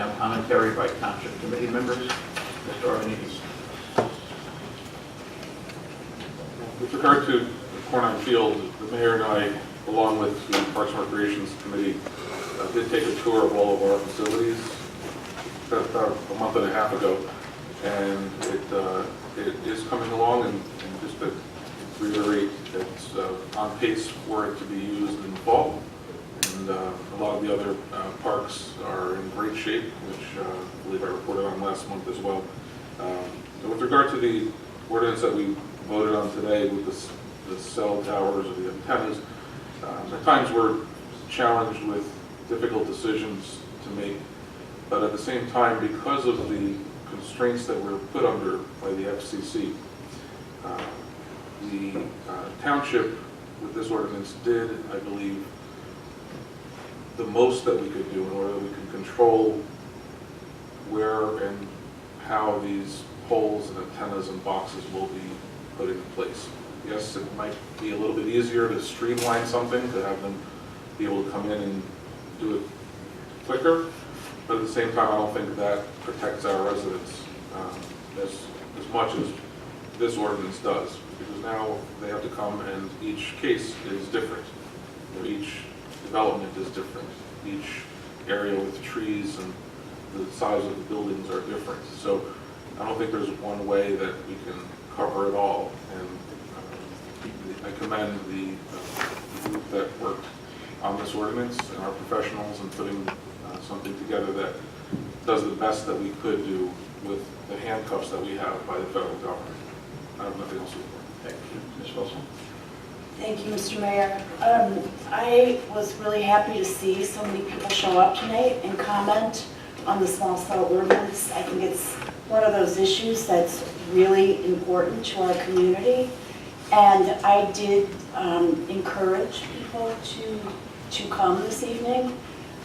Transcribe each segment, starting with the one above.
now commentary by Township Committee members. Mr. Arvanites. With regard to Cornine Field, the mayor and I, along with the Parks and Recreations Committee, did take a tour of all of our facilities about a month and a half ago, and it is coming along, and just to reiterate, it's on pace for it to be used in the fall, and a lot of the other parks are in great shape, which I believe I reported on last month as well. So with regard to the ordinance that we voted on today with the cell towers or the antennas, at times we're challenged with difficult decisions to make, but at the same time, because of the constraints that we're put under by the FCC, the township with this ordinance did, I believe, the most that we could do in order that we can control where and how these poles and antennas and boxes will be put into place. Yes, it might be a little bit easier to streamline something, to have them be able to come in and do it quicker, but at the same time, I don't think that protects our residents as much as this ordinance does, because now they have to come and each case is different. You know, each development is different. Each area with trees and the size of the buildings are different. So I don't think there's one way that we can cover it all. And I commend the group that worked on this ordinance and our professionals in putting something together that does the best that we could do with the handcuffs that we have by the federal government. I have nothing else to report. Thank you. Ms. Wilson. Thank you, Mr. Mayor. I was really happy to see so many people show up tonight and comment on the small cell ordinance. I think it's one of those issues that's really important to our community. And I did encourage people to come this evening.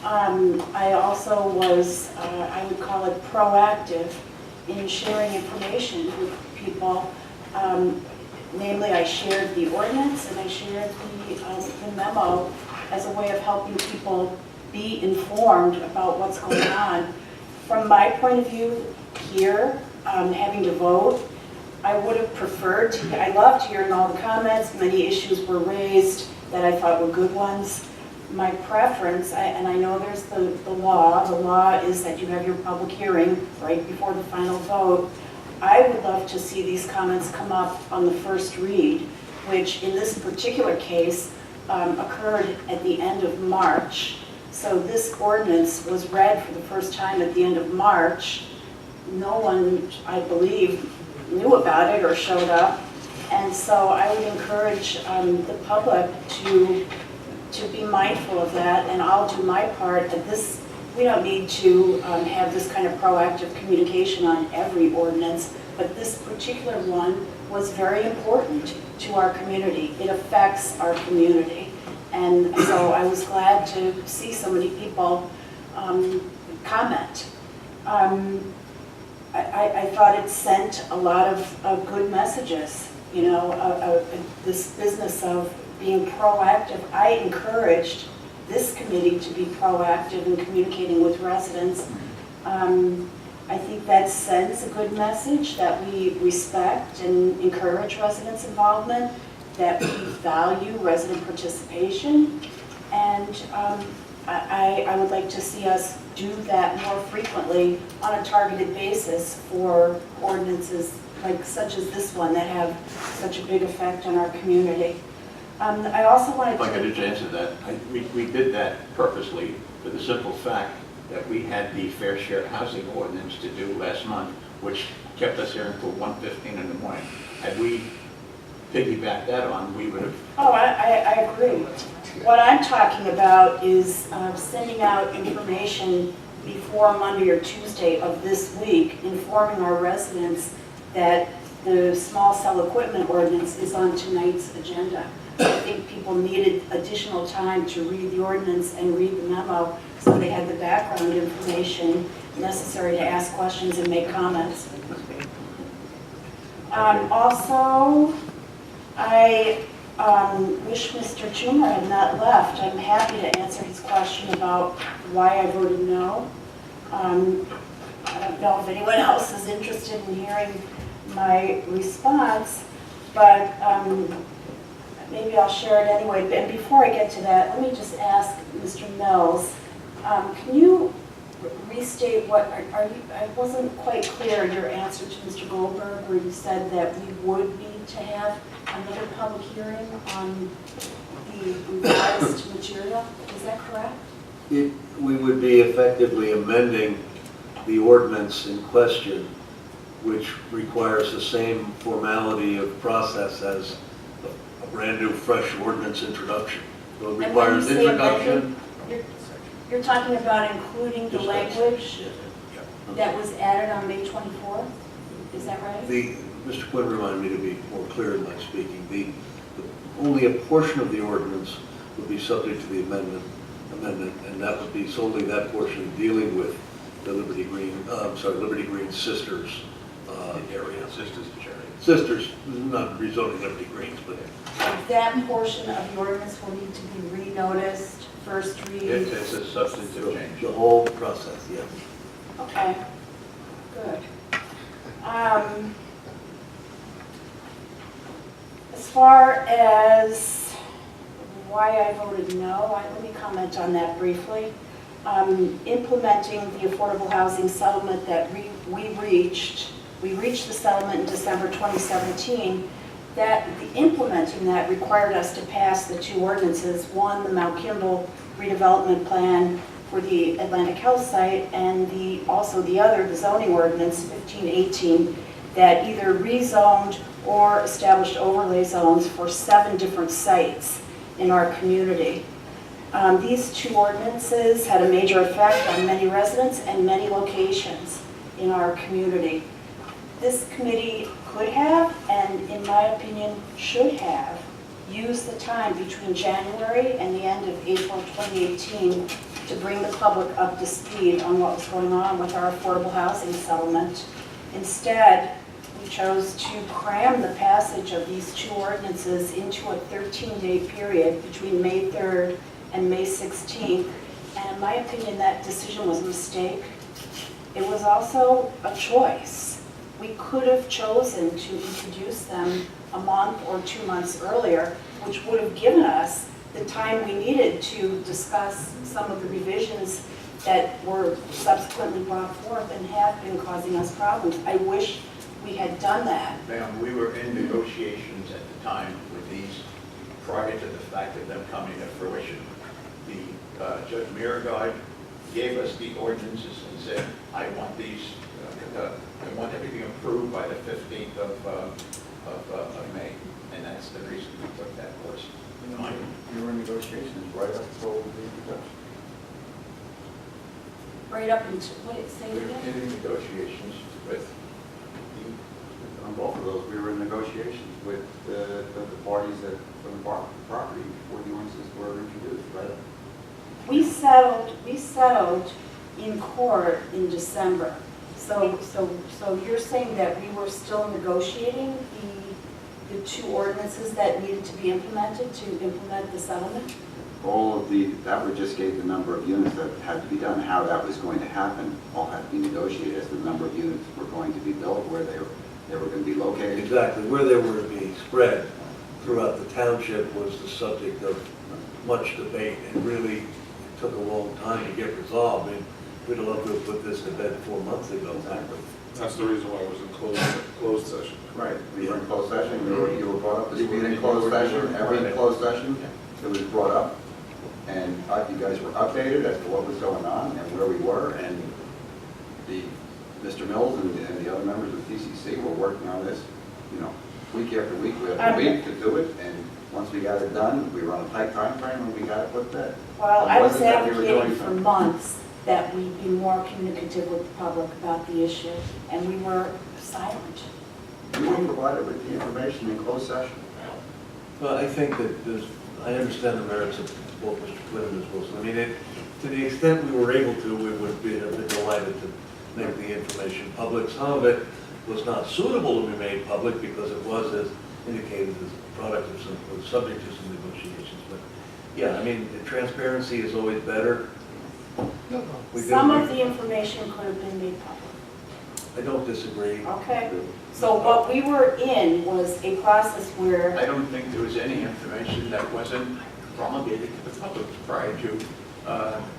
I also was, I would call it proactive in sharing information with people. Namely, I shared the ordinance and I shared the memo as a way of helping people be informed about what's going on. From my point of view here, having to vote, I would have preferred to, I loved hearing all the comments. Many issues were raised that I thought were good ones. My preference, and I know there's the law is that you have your public hearing right before the final vote. I would love to see these comments come up on the first read, which in this particular case occurred at the end of March. So this ordinance was read for the first time at the end of March. No one, I believe, knew about it or showed up. And so I would encourage the public to be mindful of that, and I'll do my part at this. We don't need to have this kind of proactive communication on every ordinance, but this particular one was very important to our community. It affects our community. And so I was glad to see so many people comment. I thought it sent a lot of good messages, you know, this business of being proactive. I encouraged this committee to be proactive in communicating with residents. I think that sends a good message that we respect and encourage residents' involvement, that we value resident participation, and I would like to see us do that more frequently on a targeted basis for ordinances like such as this one that have such a big effect on our community. I also wanted If I could just answer that, we did that purposely for the simple fact that we had the fair share housing ordinance to do last month, which kept us here until 1:15 in the morning. Had we piggybacked that on, we would have... Oh, I agree. What I'm talking about is sending out information before Monday or Tuesday of this week, informing our residents that the small cell equipment ordinance is on tonight's agenda. I think people needed additional time to read the ordinance and read the memo, so they had the background information necessary to ask questions and make comments. Also, I wish Mr. Schumer had not left. I'm happy to answer his question about why I voted no. I don't know if anyone else is interested in hearing my response, but maybe I'll share it anyway. And before I get to that, let me just ask Mr. Mills, can you restate what, I wasn't quite clear in your answer to Mr. Goldberg, where you said that we would need to have another public hearing on the revised material. Is that correct? We would be effectively amending the ordinance in question, which requires the same formality of process as a brand-new, fresh ordinance introduction. So it And when you requires say introduction. You're talking about including the Just language Yeah. that was added on May 24th? Is that right? Mr. Quinn reminded me to be more clear in my speaking. Only a portion of the ordinance would be subject to the amendment, and that would be solely that portion dealing with the Liberty Green Sisters area. Sisters, not rezoning Liberty Greens, but That portion of the ordinance will need to be renoticed, first read? It's a substantive change. the whole process, yes. Okay, good. As far as why I voted no, let me comment on that briefly. Implementing the affordable housing settlement that we reached the settlement in December 2017, implementing that required us to pass the two ordinances. One, the Mount Kimball redevelopment plan for the Atlantic Health site, and also the other, the zoning ordinance 1518, that either rezoned or established overlay zones for 7 different sites in our community. These two ordinances had a major effect on many residents and many locations in our community. This committee could have, and in my opinion, should have, used the time between January and the end of April 2018 to bring the public up to speed on what was going on with our affordable housing settlement. Instead, we chose to cram the passage of these two ordinances into a 13-day period between May 3rd and May 16th. And in my opinion, that decision was a mistake. It was also a choice. We could have chosen to introduce them a month or 2 months earlier, which would have given us the time we needed to discuss some of the revisions that were subsequently brought forth and have been causing us problems. I wish we had done that. Ma'am, we were in negotiations at the time with these prior to the fact of them coming to fruition. Judge Miragai gave us the ordinances and said, I want these, I want everything approved by the 15th of May. And that's the reason we took that course. You were in negotiations right up until the introduction. Right up until, what it say We were again? in negotiations with On both of those, we were in negotiations with the parties that, from the property before the ordinances were introduced, right? We settled in court in December. So you're saying that we were still negotiating the two ordinances that needed to be implemented to implement the settlement? all of that we just gave the number of units that had to be done, how that was going to happen, all had to be negotiated as the number of units were going to be built, where they were going to be located. Exactly, where they were being spread throughout the township was the subject of much debate, and really took a long time to get resolved. I mean, we'd love to have put this to bed 4 months ago. That's the reason why it was in closed session. Right, we were in closed session, you were brought up to speed in closed session, every closed session, it was brought up, and you guys were updated as to what was going on and where we were, and Mr. Mills and the other members of TCC were working on this, week after week, we had a week to do it, and once we got it done, we were on a tight time frame, and we got it put to bed. Well, I It was wasn't that we were doing advocating for something. months that we be more communicative with the public about the issue, and we were silent. You were provided with the information in closed session. Well, I think that I understand the merits of what Mr. Quinn and Ms. Wilson. I mean, to the extent we were able to, we would have been delighted to make the information public. Some of it was not suitable to be made public because it was, as indicated, as a product of was subject to some negotiations. But yeah, I mean, the transparency is always better. We did Some agree. of the information could have been made public. I don't disagree. Okay. So what we were in was a process where, I don't think there was any information that wasn't promulgated to the public prior to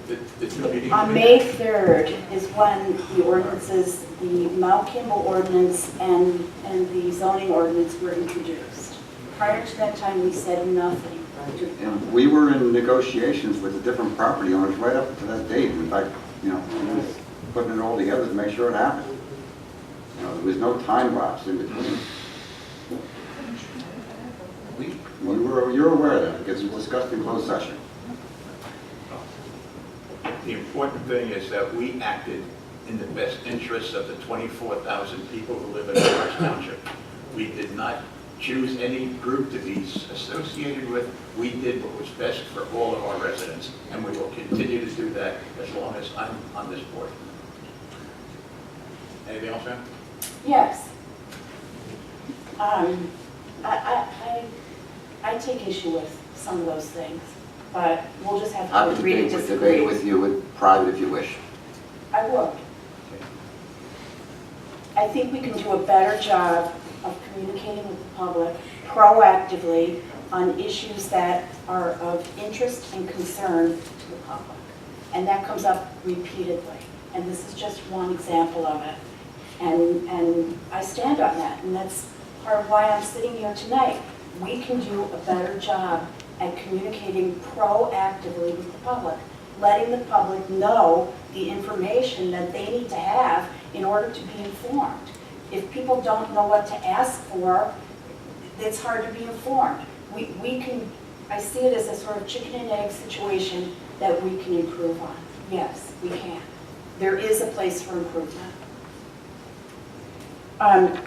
the two meetings. on May 3rd is when the ordinances, the Mount Kimball ordinance and the zoning ordinance were introduced. Prior to that time, we said nothing. And we were in negotiations with the different property owners right up to that date. In fact, we was putting it all together to make sure it happened. There was no time lapse in between. You're aware of that, because it was discussed in closed session. The important thing is that we acted in the best interests of the 24,000 people who live in Orange Township. We did not choose any group to be associated with. We did what was best for all of our residents, and we will continue to do that as long as I'm on this board. Anything else, ma'am? Yes. I take issue with some of those things, but we'll just have to Happy to agree to debate disagree. with you in private if you wish. I would. I think we can do a better job of communicating with the public proactively on issues that are of interest and concern to the public. And that comes up repeatedly. And this is just one example of it. And I stand on that, and that's part of why I'm sitting here tonight. We can do a better job at communicating proactively with the public, letting the public know the information that they need to have in order to be informed. If people don't know what to ask for, it's hard to be informed. We can, I see it as a sort of chicken and egg situation that we can improve on. Yes, we can. There is a place for improvement.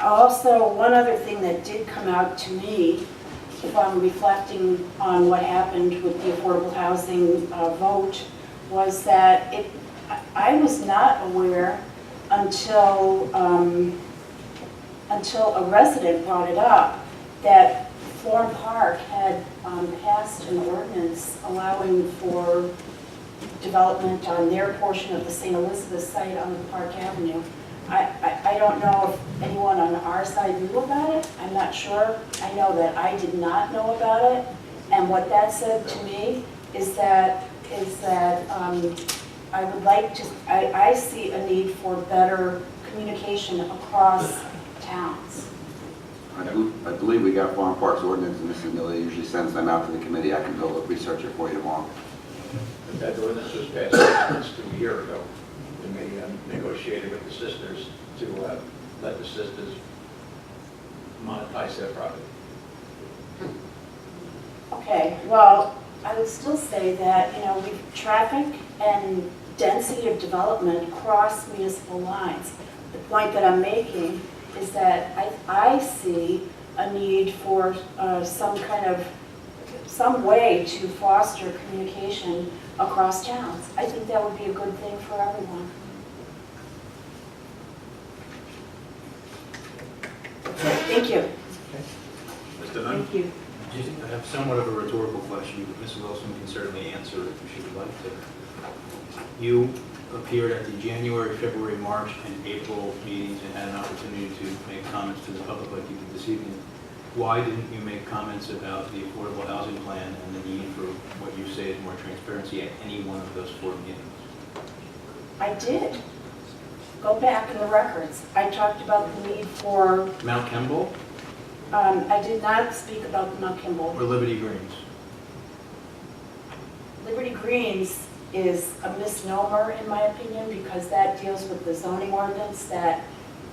Also, one other thing that did come out to me, if I'm reflecting on what happened with the affordable housing vote, was that I was not aware until a resident brought it up that Florham Park had passed an ordinance allowing for development on their portion of the St. Elizabeth site on the Park Avenue. I don't know if anyone on our side knew about it. I'm not sure. I know that I did not know about it. And what that said to me is that I would like to, I see a need for better communication across towns. I believe we got Farm Parks ordinance, and Mrs. Miller usually sends them out to the committee. I can go research it for you tomorrow. That ordinance was passed a year ago. And we negotiated with the sisters to let the sisters monetize their property. Okay, well, I would still say that, traffic and density of development cross municipal lines. The point that I'm making is that I see a need for some way to foster communication across towns. I think that would be a good thing for everyone. Okay, thank you. Mr. Nunn? Thank you. I have somewhat of a rhetorical question, but Ms. Wilson can certainly answer it if she would like to. You appeared at the January, February, March, and April meetings and had an opportunity to make comments to the public like you did this evening. Why didn't you make comments about the affordable housing plan and the need for what you say is more transparency at any one of those 4 meetings? I did. Go back in the records. I talked about the need for, Mount Kimball I did not speak about Mount Kimball. or Liberty Greens? Liberty Greens is a misnomer, in my opinion, because that deals with the zoning ordinance that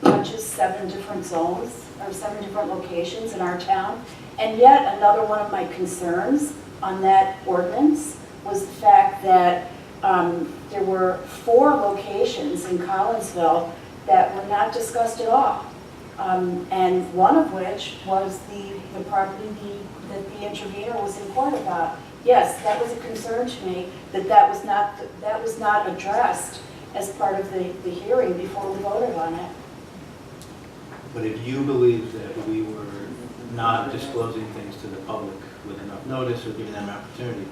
touches 7 different zones, or 7 different locations in our town. And yet, another one of my concerns on that ordinance was the fact that there were 4 locations in Collinsville that were not discussed at all. And one of which was the property that the intervener was in court about. Yes, that was a concern to me, that was not addressed as part of the hearing before we voted on it. But if you believe that we were not disclosing things to the public with enough notice or giving them an opportunity,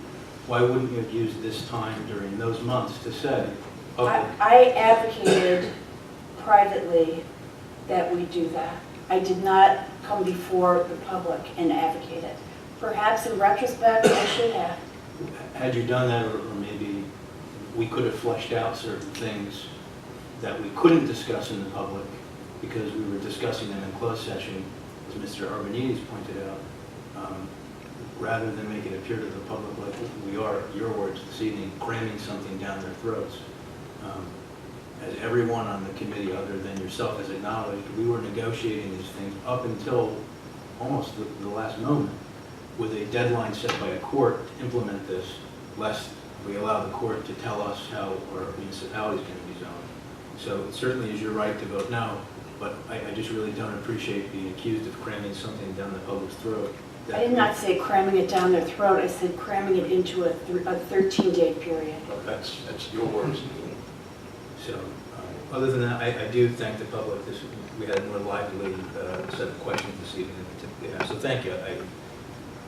why wouldn't you have used this time during those months to say, okay, I advocated privately that we do that. I did not come before the public and advocate it. Perhaps in retrospect, I should have. had you done that, or maybe we could have fleshed out certain things that we couldn't discuss in the public because we were discussing them in closed session, as Mr. Arbonides pointed out, rather than make it appear to the public like we are, your words this evening, cramming something down their throats. As everyone on the committee, other than yourself, has acknowledged, we were negotiating these things up until almost the last moment with a deadline set by a court to implement this, lest we allow the court to tell us how our municipality is going to be zoned. So it certainly is your right to vote no, but I just really don't appreciate being accused of cramming something down the public's throat. I did not say cramming it down their throat. I said cramming it into a 13-day period. Well, that's your words. So, other than that, I do thank the public. We had a more lively set of questions this evening than we typically have. So thank you.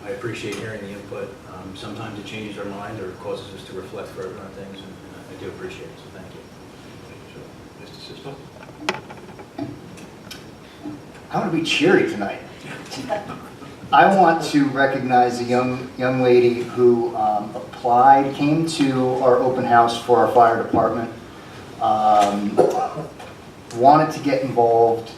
I appreciate hearing the input. Sometimes it changes our mind or causes us to reflect further on things, and I do appreciate it. So thank you. Mr. Sisto? I'm going to be cheery tonight. I want to recognize a young lady who applied, came to our open house for our fire department, wanted to get involved,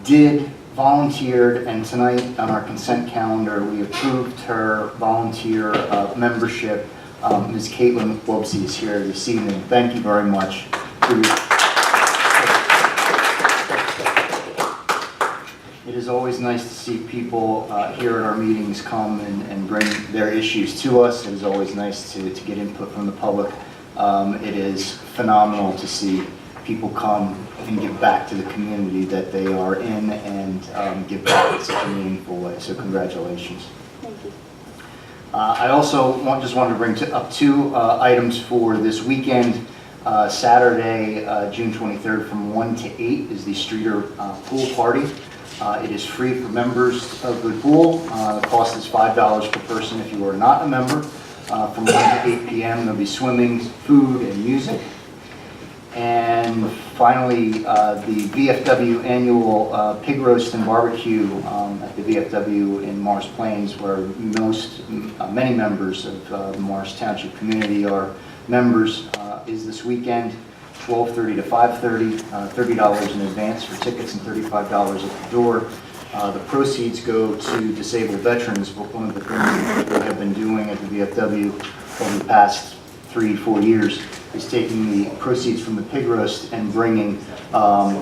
did, volunteered, and tonight on our consent calendar we approved her volunteer membership. Ms. Caitlin Wobsey is here this evening. Thank you very much. It is always nice to see people here at our meetings come and bring their issues to us. It is always nice to get input from the public. It is phenomenal to see people come and give back to the community that they are in and give back in such a meaningful way. So congratulations. Thank you. I also just wanted to bring up two items for this weekend. Saturday, June 23rd from 1 to 8 is the Streeter Pool Party. It is free for members of the pool. The cost is $5 per person if you are not a member. From 1 to 8 p.m. there'll be swimming, food, and music. And finally, the VFW annual pig roast and barbecue at the VFW in Morris Plains, where many members of the Morris Township community are members, is this weekend, 12:30 to 5:30, $30 in advance for tickets and $35 at the door. The proceeds go to disabled veterans. One of the things that we have been doing at the VFW over the past 3-4 years is taking the proceeds from the pig roast and bringing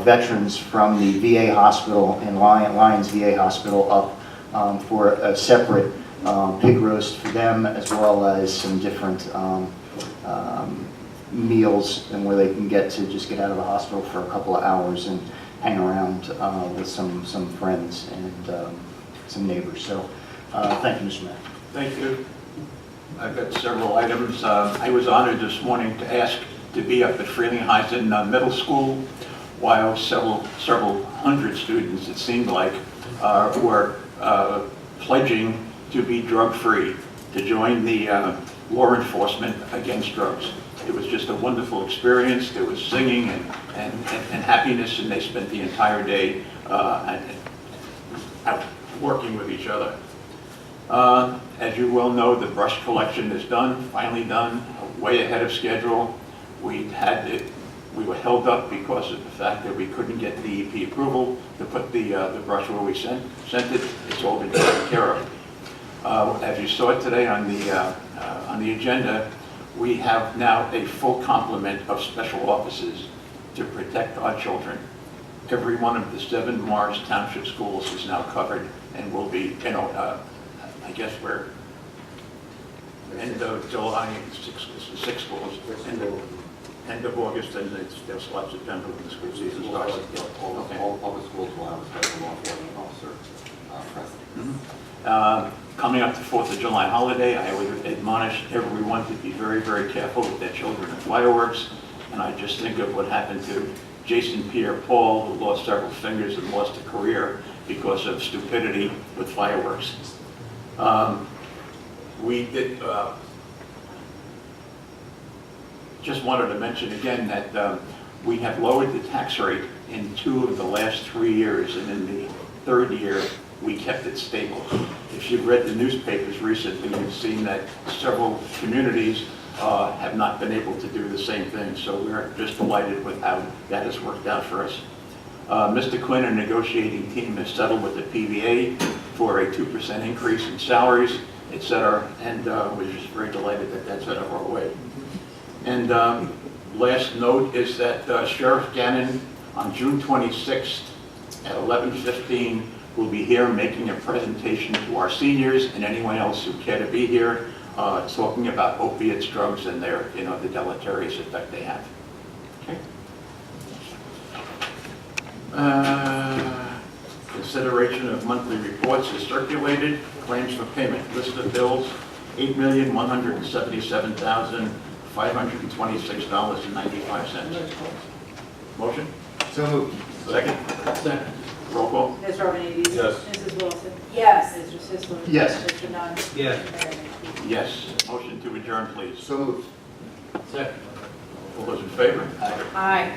veterans from the VA hospital in Lyons VA hospital up for a separate pig roast for them, as well as some different meals, and where they can get out of the hospital for a couple of hours and hang around with some friends and some neighbors. So thank you, Mr. Mayor. Thank you. I've got several items. I was honored this morning to ask to be up at Frelinghuysen Middle School, while several hundred students, it seemed like, were pledging to be drug-free, to join the law enforcement against drugs. It was just a wonderful experience. There was singing and happiness, and they spent the entire day out working with each other. As you well know, the brush collection is finally done, way ahead of schedule. We were held up because of the fact that we couldn't get DEP approval to put the brush where we sent it. It's all been taken care of. As you saw today on the agenda, we have now a full complement of special officers to protect our children. Every one of the 7 Morris Township schools is now covered and will be, I guess we're end of July, 6 schools, end of August, and they'll start September when the school season starts. All the schools will have a special law enforcement officer present. Mm-hmm. Coming up to 4th of July holiday, I would admonish everyone to be very, very careful with their children and fireworks. And I just think of what happened to Jason Pierre-Paul, who lost several fingers and lost a career because of stupidity with fireworks. We did just wanted to mention again that we have lowered the tax rate in 2 of the last 3 years, and in the third year, we kept it stable. If you've read the newspapers recently, you've seen that several communities have not been able to do the same thing, so we're just delighted with how that has worked out for us. Mr. Quinn and negotiating team has settled with the PVA for a 2% increase in salaries, et cetera, and we're just very delighted that that's out of our way. And last note is that Sheriff Gannon on June 26th at 11:15 will be here making a presentation to our seniors and anyone else who care to be here, talking about opiates, drugs, and their, the deleterious effect they have. Okay. Consideration of monthly reports is circulated. Claims for payment. List of bills, $8,177,526.95. Motion? So moved. Second? Second. Roll call? Mr. Romanidis? Yes. Mrs. Wilson? Yes. Mr. Sisler? Yes. Mr. Nunn? Yes. Mayor Metzger? Yes. Motion to adjourn, please. So moved. Second. All those in favor? Aye.